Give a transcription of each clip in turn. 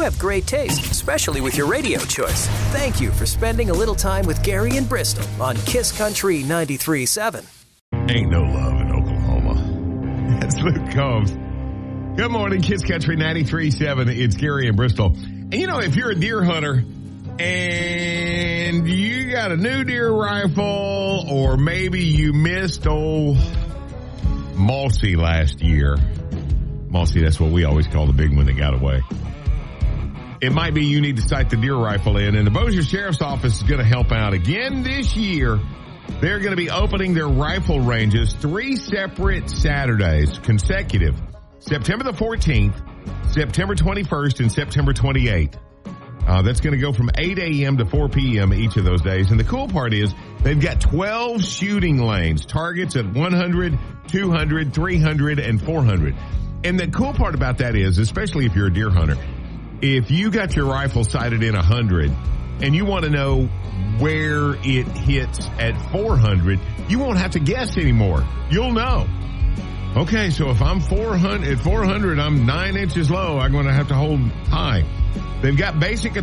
have great taste, especially with your radio choice. Thank you for spending a little time with Gary and Bristol on Kiss Country 93.7. Ain't no love in Oklahoma. That's Luke Combs. Good morning, Kiss Country 93.7. It's Gary and Bristol. And you know, if you're a deer hunter and you got a new deer rifle, or maybe you missed old Bossier last year. Bossier, that's what we always call the big one that got away. It might be you need to sight the deer rifle in, and the Bossier Sheriff's Office is going to help out again this year. They're going to be opening their rifle ranges 3 separate Saturdays consecutive. September the 14th, September 21st, and September 28th. That's going to go from 8 a.m. to 4 p.m. each of those days. And the cool part is they've got 12 shooting lanes, targets at 100, 200, 300, and 400. And the cool part about that is, especially if you're a deer hunter, if you got your rifle sighted in 100 and you want to know where it hits at 400, you won't have to guess anymore. You'll know. Okay, so if I'm 400, I'm 9 inches low. I'm going to have to hold high. They've got basic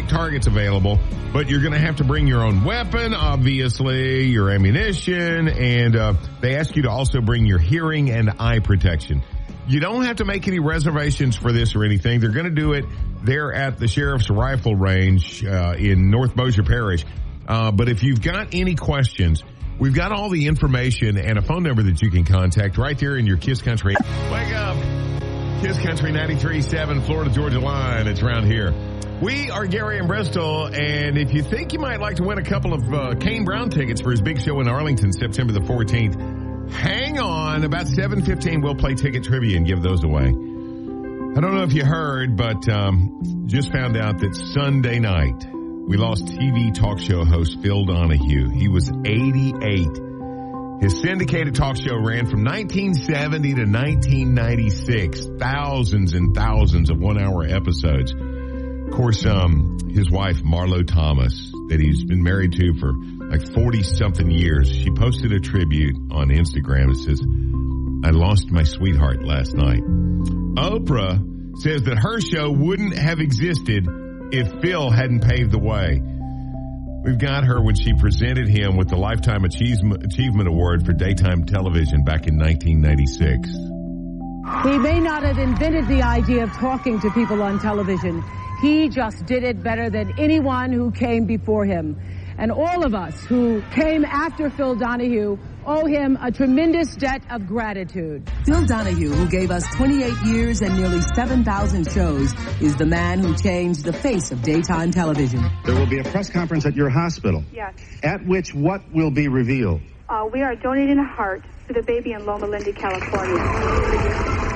targets available, but you're going to have to bring your own weapon, obviously, your ammunition, and they ask you to also bring your hearing and eye protection. You don't have to make any reservations for this or anything. They're going to do it there at the Sheriff's Rifle Range in North Bossier Parish. But if you've got any questions, we've got all the information and a phone number that you can contact right there in your Kiss Country. Wake up! Kiss Country 93.7, Florida, Georgia line. It's around here. We are Gary and Bristol, and if you think you might like to win a couple of Kane Brown tickets for his big show in Arlington, September the 14th, hang on. About 7:15, we'll play ticket trivia and give those away. I don't know if you heard, but just found out that Sunday night, we lost TV talk show host Phil Donahue. He was 88. His syndicated talk show ran from 1970 to 1996. Thousands and thousands of one-hour episodes. Of course, his wife, Marlo Thomas, that he's been married to for like 40-something years, she posted a tribute on Instagram. It says, "I lost my sweetheart last night." Oprah says that her show wouldn't have existed if Phil hadn't paved the way. We've got her when she presented him with the Lifetime Achievement Award for daytime television back in 1996. He may not have invented the idea of talking to people on television. He just did it better than anyone who came before him. And all of us who came after Phil Donahue owe him a tremendous debt of gratitude. Phil Donahue, who gave us 28 years and nearly 7,000 shows, is the man who changed the face of daytime television. There will be a press conference at your hospital. Yes. At which what will be revealed? We are donating a heart to the baby in Loma Linda, California.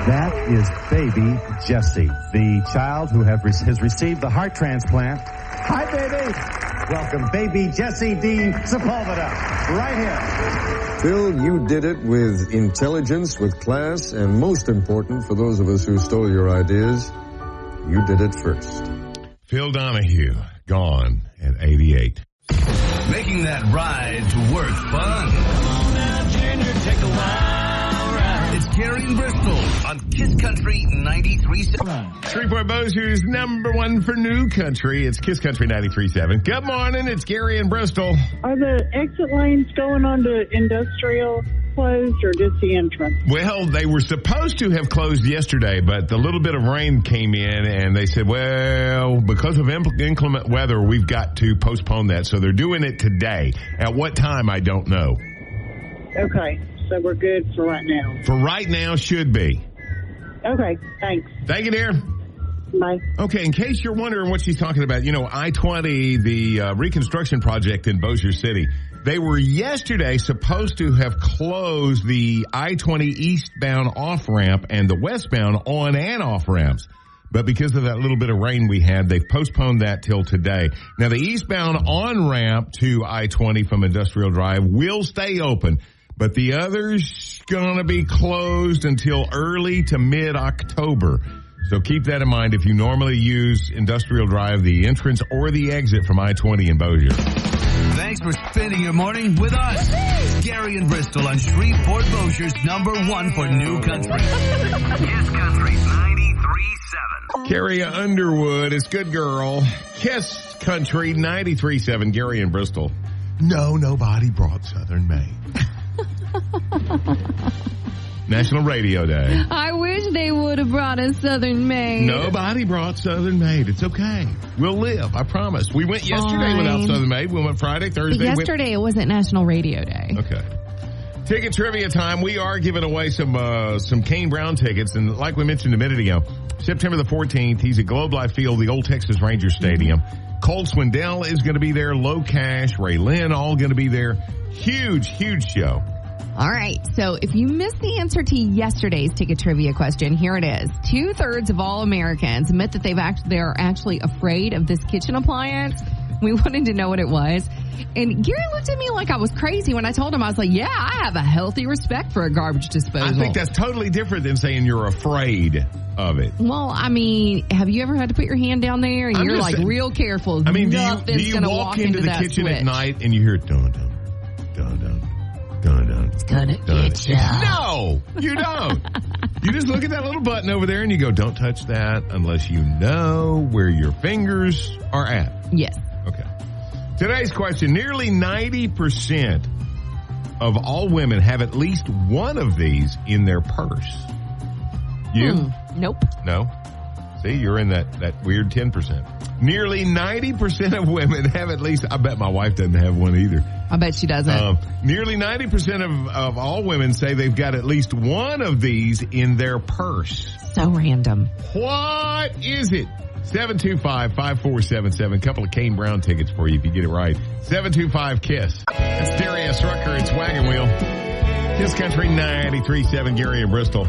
That is baby Jesse, the child who has received the heart transplant. Hi, baby. Welcome, baby Jesse D. Sepulveda, right here. Phil, you did it with intelligence, with class, and most important for those of us who stole your ideas, you did it first. Phil Donahue, gone at 88. Making that ride to work fun. Come on now, Junior, take a wild ride. It's Gary and Bristol on Kiss Country 93.7. Shreveport Bossier's number one for new country. It's Kiss Country 93.7. Good morning, it's Gary and Bristol. Are the exit lanes going on to industrial closed or just the entrance? Well, they were supposed to have closed yesterday, but the little bit of rain came in and they said, well, because of inclement weather, we've got to postpone that. So they're doing it today. At what time, I don't know. Okay, so we're good for right now. For right now, should be. Okay, thanks. Thank you, dear. Bye. Okay, in case you're wondering what she's talking about, you know, I-20, the reconstruction project in Bossier City, they were yesterday supposed to have closed the I-20 eastbound off-ramp and the westbound on and off-ramps. But because of that little bit of rain we had, they've postponed that till today. Now, the eastbound on-ramp to I-20 from Industrial Drive will stay open, but the other's going to be closed until early to mid-October. So keep that in mind if you normally use Industrial Drive, the entrance or the exit from I-20 in Bossier. Thanks for spending your morning with us. Gary and Bristol on Shreveport Bossier's number one for new country. Kiss Country 93.7. Carrie Underwood, it's Good Girl. Kiss Country 93.7, Gary in Bristol. No, nobody brought Southern Maine. National Radio Day. I wish they would have brought us Southern Maine. Nobody brought Southern Maine. It's okay. We'll live. I promise. We went yesterday without Southern Maine. We went Friday, Thursday. Yesterday it wasn't National Radio Day. Okay. Ticket trivia time. We are giving away some Kane Brown tickets. And like we mentioned a minute ago, September the 14th, he's at Globe Life Field, the old Texas Rangers Stadium. Cole Swindell is going to be there. Low Cash, Ray Lynn, all going to be there. Huge, huge show. All right. So if you missed the answer to yesterday's ticket trivia question, here it is. 2/3 of all Americans admit that they're actually afraid of this kitchen appliance. We wanted to know what it was. And Gary looked at me like I was crazy when I told him. I was like, yeah, I have a healthy respect for a garbage disposal. I think that's totally different than saying you're afraid of it. Well, I mean, have you ever had to put your hand down there and you're like real careful? I mean, do you walk into the kitchen at night and you hear dun dun dun dun dun dun? It's gonna get you. No, you don't. You just look at that little button over there and you go, don't touch that unless you know where your fingers are at. Yes. Okay. Today's question, nearly 90% of all women have at least one of these in their purse. You? Nope. No? See, you're in that weird 10%. Nearly 90% of women have at least, I bet my wife doesn't have one either. I bet she doesn't. Nearly 90% of all women say they've got at least one of these in their purse. So random. What is it? 725-5477. Couple of Kane Brown tickets for you if you get it right. 725-KISS. That's Darius Rucker. It's Wagon Wheel. Kiss Country 93.7, Gary in Bristol.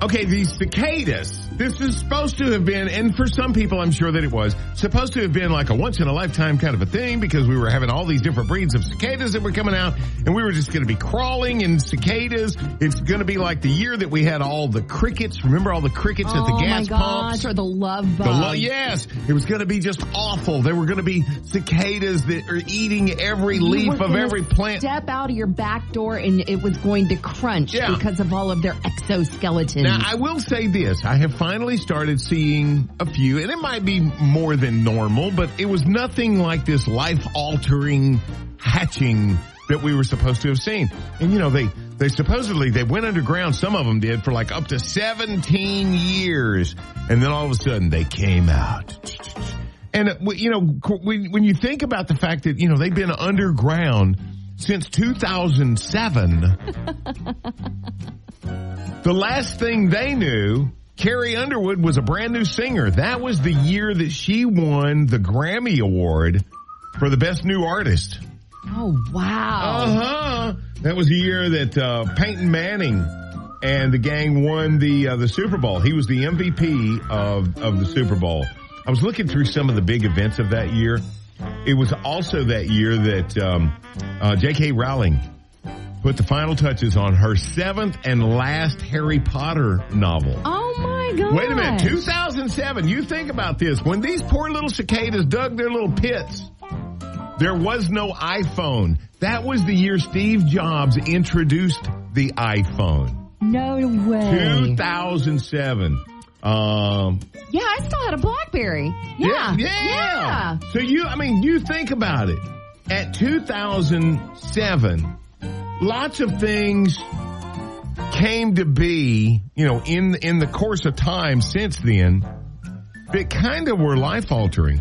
Okay, these cicadas. This is supposed to have been, and for some people I'm sure that it was, supposed to have been like a once-in-a-lifetime kind of a thing because we were having all these different breeds of cicadas that were coming out, and we were just going to be crawling in cicadas. It's going to be like the year that we had all the crickets. Remember all the crickets at the gas pumps? Oh, my gosh, or the love bugs. Yes, it was going to be just awful. There were going to be cicadas that are eating every leaf of every plant. Step out of your back door, and it was going to crunch because of all of their exoskeletons. Now, I will say this. I have finally started seeing a few, and it might be more than normal, but it was nothing like this life-altering hatching that we were supposed to have seen. And, you know, they supposedly, they went underground, some of them did, for like up to 17 years. And then all of a sudden, they came out. And, you know, when you think about the fact that, you know, they've been underground since 2007... The last thing they knew, Carrie Underwood was a brand new singer. That was the year that she won the Grammy Award for the Best New Artist. Oh, wow. That was the year that Peyton Manning and the gang won the Super Bowl. He was the MVP of the Super Bowl. I was looking through some of the big events of that year. It was also that year that J.K. Rowling put the final touches on her 7th and last Harry Potter novel. Oh, my God. Wait a minute. 2007. You think about this. When these poor little cicadas dug their little pits, there was no iPhone. That was the year Steve Jobs introduced the iPhone. No way. 2007. Yeah, I still had a BlackBerry. Yeah. So you think about it. At 2007... lots of things came to be, you know, in the course of time since then that kind of were life-altering.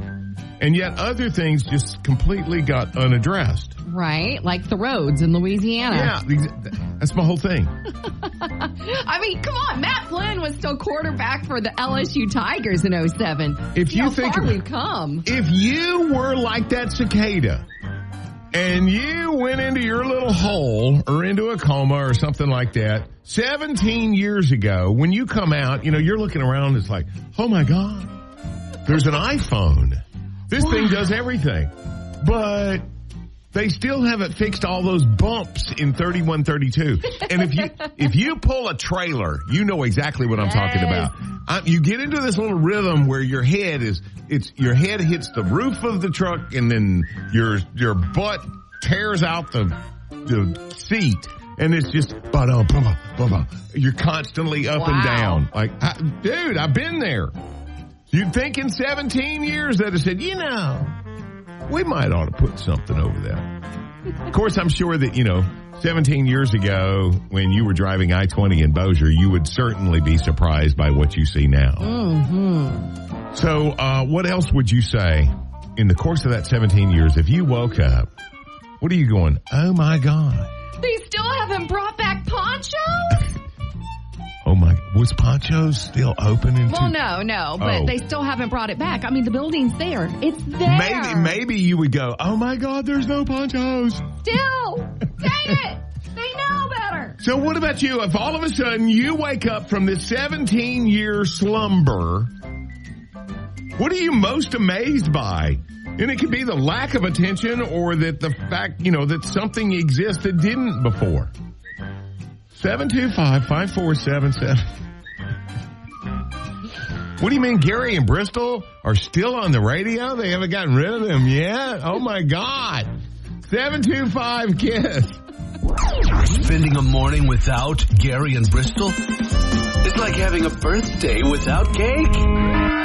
And yet other things just completely got unaddressed. Right, like the roads in Louisiana. Yeah, that's my whole thing. I mean, come on, Matt Flynn was still quarterback for the LSU Tigers in 2007. If you think far we've come. If you were like that cicada, and you went into your little hole or into a coma or something like that 17 years ago, when you come out, you know, you're looking around, it's like, oh my God, there's an iPhone. This thing does everything. But they still haven't fixed all those bumps in 3132. And if you pull a trailer, you know exactly what I'm talking about. You get into this little rhythm where your head hits the roof of the truck, and then your butt tears out the seat, and it's just you're constantly up and down. Like, dude, I've been there. You'd think in 17 years they'd have said, we might ought to put something over there. Of course, I'm sure that, 17 years ago when you were driving I-20 in Bossier, you would certainly be surprised by what you see now. Mm-hmm. So what else would you say in the course of that 17 years if you woke up? What are you going, oh, my God. They still haven't brought back Ponchos? Oh, my. Was Ponchos still open? No, but they still haven't brought it back. I mean, the building's there. It's there. Maybe you would go, oh, my God, there's no Ponchos. Still. Dang it. They know better. So what about you? If all of a sudden you wake up from this 17-year slumber, what are you most amazed by? And it could be the lack of attention or that the fact, that something exists that didn't before. 725-5477. What do you mean Gary and Bristol are still on the radio? They haven't gotten rid of them yet? Oh, my God. 725-KISS. Spending a morning without Gary and Bristol? It's like having a birthday without cake.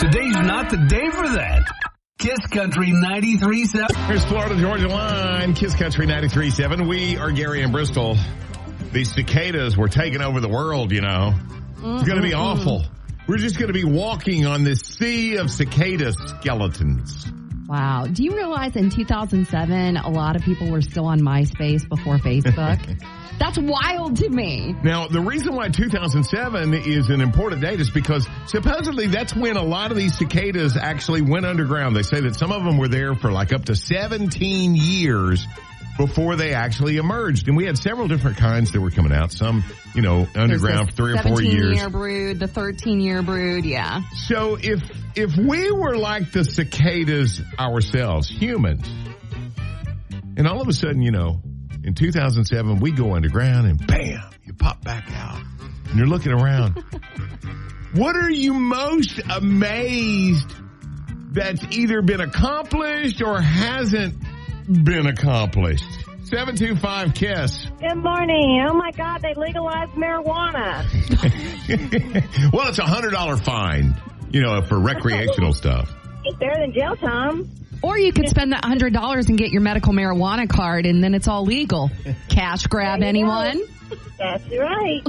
Today's not the day for that. Kiss Country 93.7. Here's Florida Georgia Line. Kiss Country 93.7. We are Gary and Bristol. These cicadas were taking over the world, It's going to be awful. We're just going to be walking on this sea of cicada skeletons. Wow. Do you realize in 2007, a lot of people were still on MySpace before Facebook? That's wild to me. Now, the reason why 2007 is an important date is because supposedly that's when a lot of these cicadas actually went underground. They say that some of them were there for like up to 17 years before they actually emerged. And we had several different kinds that were coming out. Some, underground for 3 or 4 years. 17-year brood, the 13-year brood, yeah. So if we were like the cicadas ourselves, humans, and all of a sudden, in 2007, we go underground and bam, you pop back out. And you're looking around. What are you most amazed that's either been accomplished or hasn't been accomplished? 725-KISS. Good morning. Oh, my God, they legalized marijuana. Well, it's a $100 fine, for recreational stuff. It's better than jail time. Or you could spend that $100 and get your medical marijuana card, and then it's all legal. Cash grab, anyone? That's right.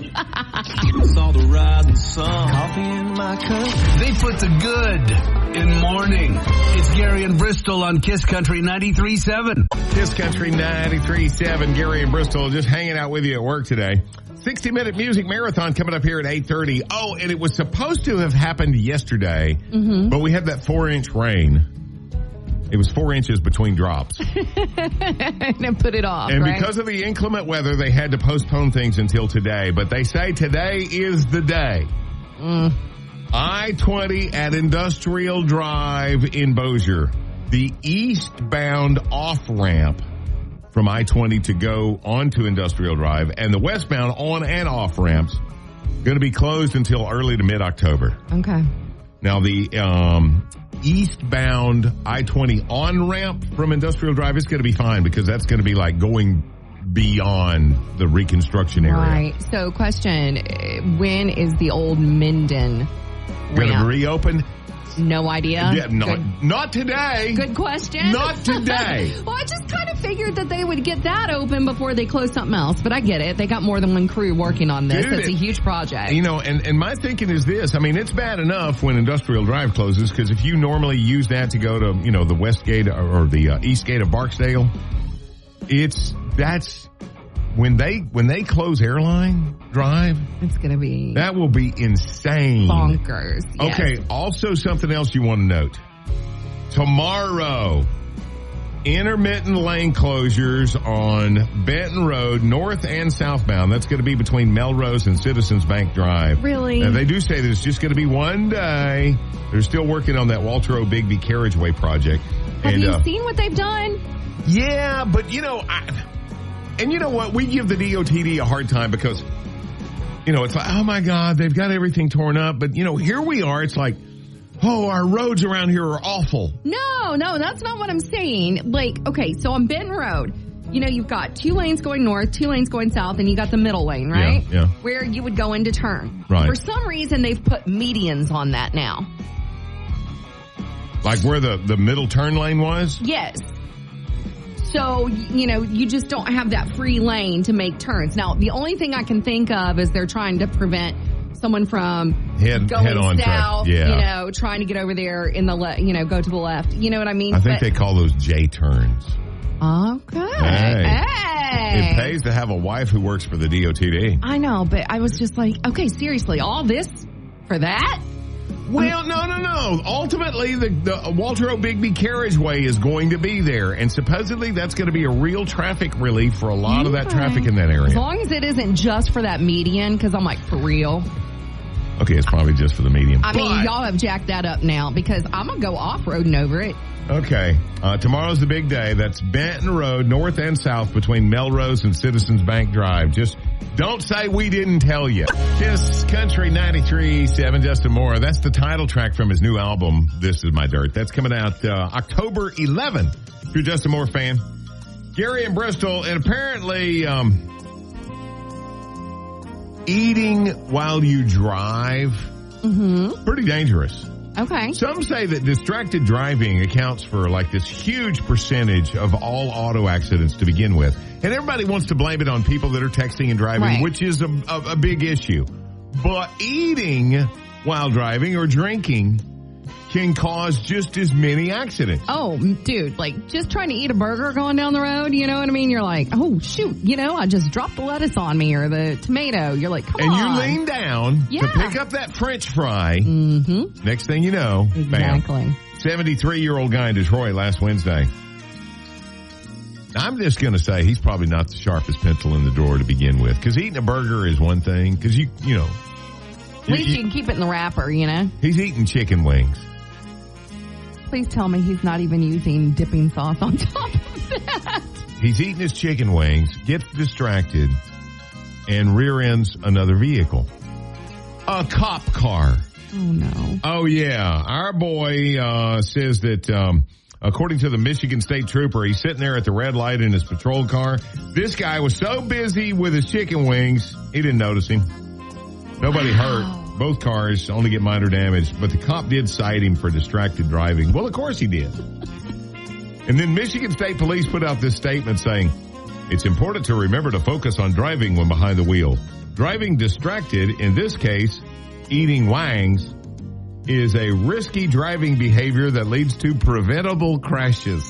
Saw the rising sun. Coffee in my cup. They put the good in morning. It's Gary and Bristol on Kiss Country 93.7. Kiss Country 93.7. Gary and Bristol just hanging out with you at work today. 60-minute music marathon coming up here at 8:30. Oh, and it was supposed to have happened yesterday, but we had that 4-inch rain. It was 4 inches between drops. And put it off, and right? because of the inclement weather, they had to postpone things until today. But they say today is the day. I-20 at Industrial Drive in Bossier. The eastbound off-ramp from I-20 to go onto Industrial Drive, and the westbound on and off ramps going to be closed until early to mid-October. Okay. Now, the eastbound I-20 on-ramp from Industrial Drive is going to be fine because that's going to be like going beyond the reconstruction area. Right. So, question, when is the old Minden going to reopen? No idea. Yeah, not today. Good question. Not today. Well, I just kind of figured that they would get that open before they close something else, but I get it. They got more than one crew working on this. It's a huge project. And my thinking is this. I mean, it's bad enough when Industrial Drive closes because if you normally use that to go to, the west gate or the east gate of Barksdale, that's when they close Airline Drive, it's going to be... That will be insane. Bonkers. Yes. Okay, also something else you want to note. Tomorrow, intermittent lane closures on Benton Road, north and southbound. That's going to be between Melrose and Citizens Bank Drive. Really? Now, they do say that it's just going to be one day. They're still working on that Walter O. Bigby carriageway project. Have you seen what they've done? Yeah, but, and you know what? We give the DOTD a hard time because, it's like, oh, my God, they've got everything torn up. But, here we are. It's like, oh, our roads around here are awful. No, that's not what I'm saying. Like, okay, so on Benton Road, you've got 2 lanes going north, 2 lanes going south, and you got the middle lane, right? Yeah. Where you would go into turn. Right. For some reason, they've put medians on that now. Like where the middle turn lane was? Yes. So, you just don't have that free lane to make turns. Now, the only thing I can think of is they're trying to prevent someone from going south, trying to get over there in the go to the left. You know what I mean? I think they call those J turns. Okay. Hey. It pays to have a wife who works for the DOTD. I know, but I was just like, okay, seriously, all this for that? Well, no. Ultimately, the Walter O. Bigby carriageway is going to be there, and supposedly that's going to be a real traffic relief for a lot of that traffic in that area. As long as it isn't just for that median, because I'm like, for real? Okay, it's probably just for the median. I mean, y'all have jacked that up now, because I'm going to go off-roading over it. Okay. Tomorrow's the big day. That's Benton Road, north and south, between Melrose and Citizens Bank Drive. Just don't say we didn't tell you. Kiss Country 93.7, Justin Moore. That's the title track from his new album, This Is My Dirt. That's coming out October 11th. If you're a Justin Moore fan. Gary in Bristol, and apparently eating while you drive, pretty dangerous. Okay. Some say that distracted driving accounts for like this huge percentage of all auto accidents to begin with. And everybody wants to blame it on people that are texting and driving, which is a big issue. But eating while driving or drinking can cause just as many accidents. Oh, dude, like just trying to eat a burger going down the road, you know what I mean? You're like, oh, shoot, I just dropped the lettuce on me or the tomato. You're like, come on. And you lean down to pick up that French fry. Mm-hmm. Next thing you know, exactly. Bam. 73-year-old guy in Detroit last Wednesday. I'm just going to say he's probably not the sharpest pencil in the drawer to begin with, because eating a burger is one thing, because you know. At least you can keep it in the wrapper, He's eating chicken wings. Please tell me he's not even using dipping sauce on top of that. He's eating his chicken wings, gets distracted, and rear ends another vehicle. A cop car. Oh, no. Oh, yeah. Our boy says that, according to the Michigan State Trooper, he's sitting there at the red light in his patrol car. This guy was so busy with his chicken wings, he didn't notice him. Nobody hurt. Both cars only get minor damage, but the cop did cite him for distracted driving. Well, of course he did. And then Michigan State Police put out this statement saying, it's important to remember to focus on driving when behind the wheel. Driving distracted, in this case, eating wangs, is a risky driving behavior that leads to preventable crashes.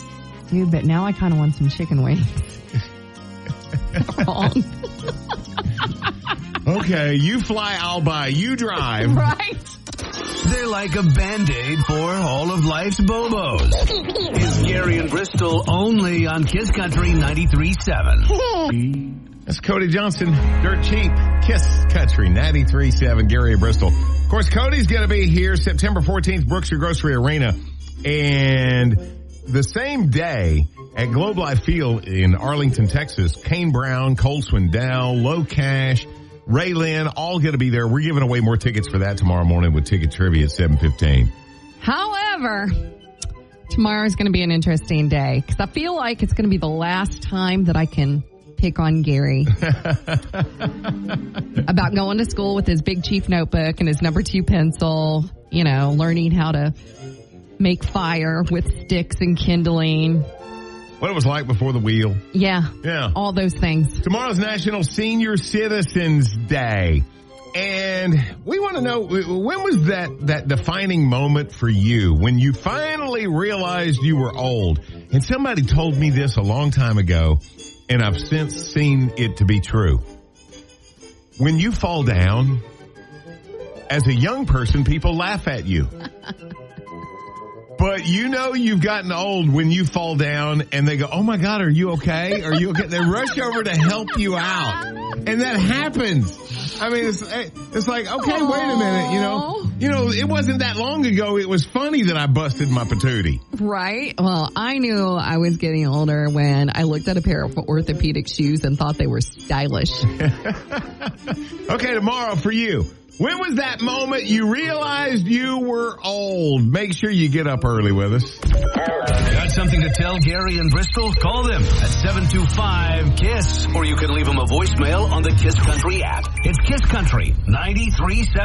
Dude, but now I kind of want some chicken wings. Wrong. Okay, you fly, I'll buy. You drive. Right. They're like a Band-Aid for all of life's bobos. It's Gary and Bristol only on Kiss Country 93.7. That's Cody Johnson, Dirt Cheap, Kiss Country 93.7, Gary and Bristol. Of course, Cody's going to be here September 14th, Brookshire Grocery Arena. And the same day at Globe Life Field in Arlington, Texas, Kane Brown, Cole Swindell, Low Cash, Ray Lynn, all going to be there. We're giving away more tickets for that tomorrow morning with Ticket Trivia at 7:15. However, tomorrow is going to be an interesting day because I feel like it's going to be the last time that I can pick on Gary about going to school with his Big Chief notebook and his number 2 pencil, learning how to make fire with sticks and kindling. What it was like before the wheel. Yeah. All those things. Tomorrow's National Senior Citizens Day. And we want to know, when was that defining moment for you when you finally realized you were old? And somebody told me this a long time ago, and I've since seen it to be true. When you fall down, as a young person, people laugh at you. But you've gotten old when you fall down and they go, oh my God, are you okay? Are you okay? They rush over to help you out. And that happens. I mean, it's like, okay, wait a minute, it wasn't that long ago. It was funny that I busted my patootie. Right. Well, I knew I was getting older when I looked at a pair of orthopedic shoes and thought they were stylish. Okay, tomorrow for you. When was that moment you realized you were old? Make sure you get up early with us. Got something to tell Gary and Bristol? Call them at 725-KISS. Or you can leave them a voicemail on the Kiss Country app. It's Kiss Country 93.7.